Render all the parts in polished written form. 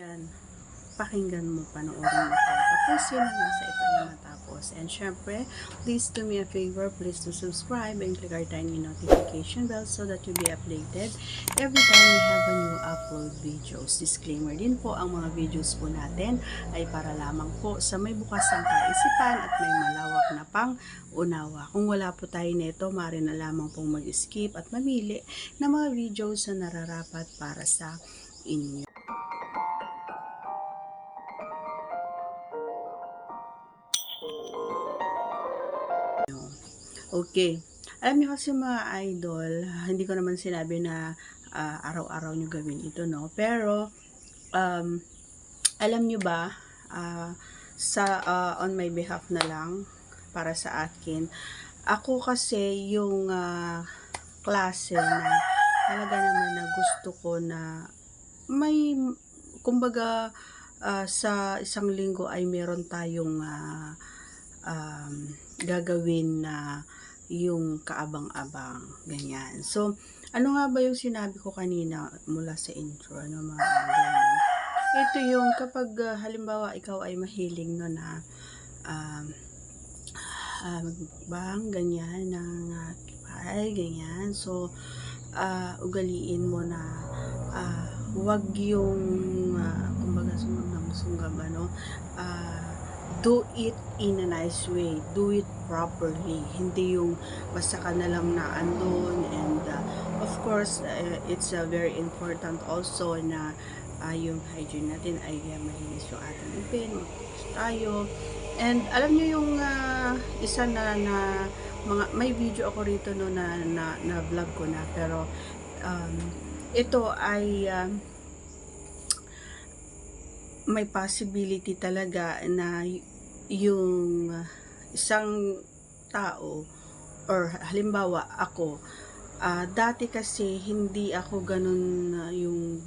Yan, pakinggan mo, panoorin mo to. Tapos yun na nasa ito na matapos. And syempre, please do me a favor, please do subscribe and click our tiny notification bell so that you'll be updated every time we have a new upload videos. Disclaimer din po, ang mga videos po natin ay para lamang po sa may bukas ang kaisipan at may malawak na pang unawa. Kung wala po tayo nito, maaari na lamang pong mag-skip at mamili na mga videos na nararapat para sa inyo. Okay. Alam niyo kasi mga idol, hindi ko naman sinabi na araw-araw niyo gawin ito, no? Pero, alam niyo ba, on my behalf na lang, para sa akin, ako kasi yung klase na talaga naman na gusto ko na may, kumbaga, sa isang linggo ay meron tayong gagawin na yung kaabang-abang, ganyan. So, ano nga ba yung sinabi ko kanina mula sa intro, ano mga ganyan. Ito yung kapag halimbawa ikaw ay mahiling no na magbang ganyan ng kipay, ganyan. So, ugaliin mo na wag yung kumbaga sunggab ano, do it in a nice way, do it properly, hindi yung basta ka na lang na andun. And of course, it's very important also na yung hygiene natin ay malinis yung ating ipin, mag-wash tayo. And alam nyo yung isa na mga, may video ako rito no na vlog ko na, pero ito ay may possibility talaga na yung isang tao, or halimbawa ako, dati kasi hindi ako ganun yung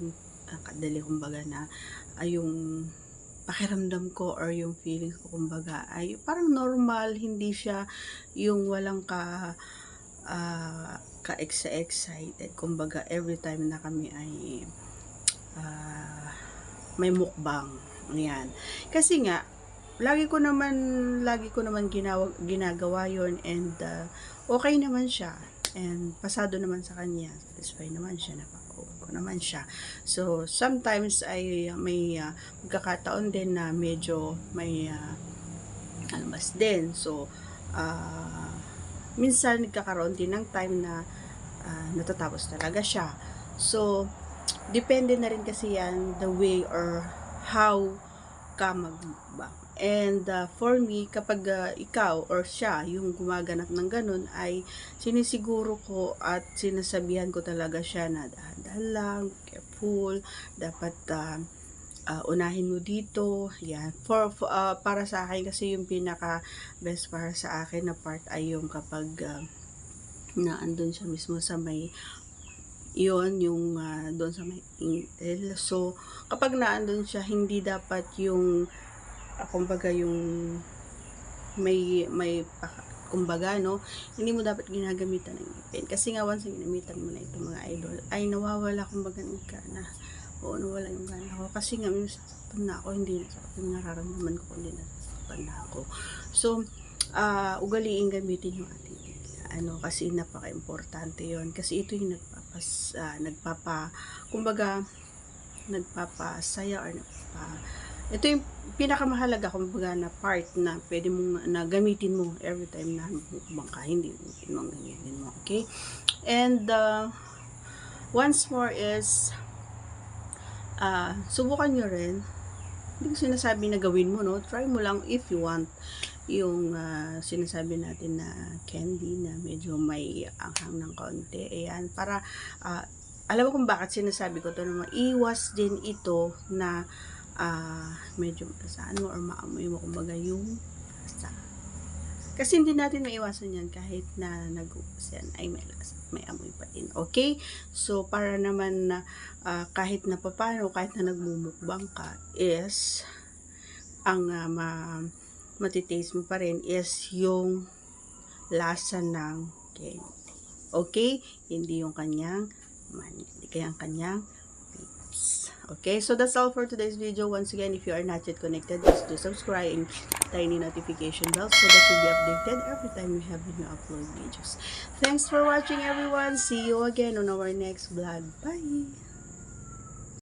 kadali kumbaga na yung pakiramdam ko or yung feelings ko kumbaga ay parang normal, hindi siya yung walang ka-excited kumbaga every time na kami ay may mukbang. Ayan. Kasi nga lagi ko naman ginagawa yon. And okay naman siya, and pasado naman sa kanya, satisfied naman siya, napaka-okay ko naman siya. So sometimes ay may magkakataon din na medyo may almas din. So minsan nagkakaroon din ng time na natatapos talaga siya. So depende na rin kasi yan the way or how ka magmukbang. And for me, kapag ikaw or siya yung gumaganap ng ganun, ay sinisiguro ko at sinasabihan ko talaga siya na dahan-dahan lang, careful, dapat unahin mo dito. Yan. Para sa akin kasi yung pinaka best para sa akin na part ay yung kapag naandun siya mismo sa may yon yung doon sa may intel. So kapag naandun siya, hindi dapat yung kumbaga yung may kumbaga no, hindi mo dapat ginagamitan ng ipin, kasi nga once ginamitan mo na ito mga idol ay nawawala kumbaga ng gana, o nawala yung gana ko, kasi nga may nasasaktan na ako, hindi nasasaktan yung nararamdaman ko, kundi nasasaktan na ako. So ugaliin gamitin yung ating kasi napaka-importante yon, kasi ito yung nagpapasaya or ito yung pinakamahalaga kumbaga na part na pwede mong na gamitin mo every time na mukbang ka, hindi mong gamitin mo, okay? And once more is subukan nyo rin, hindi ko sinasabi na gawin mo, no? Try mo lang if you want yung sinasabi natin na candy na medyo may anghang ng konti. Ayan, para alam mo kung bakit sinasabi ko to, na maiwas din ito na medyo masaan mo or maamoy mo kumbaga yung lasa. Kasi hindi natin maiwasan yan, kahit na nag-uus yan ay may lasa, may amoy pa din. Okay? So para naman na kahit na papano, kahit na nagmumukbang ka, is ang matitaste mo pa rin is yung lasa ng candy. Okay? Hindi yung kanyang mani, kaya ang kanyang lips. Okay, so that's all for today's video. Once again, if you are not yet connected, just do subscribe and click the tiny notification bell so that you'll be updated every time we have a new upload videos. Thanks for watching, everyone. See you again on our next vlog. Bye!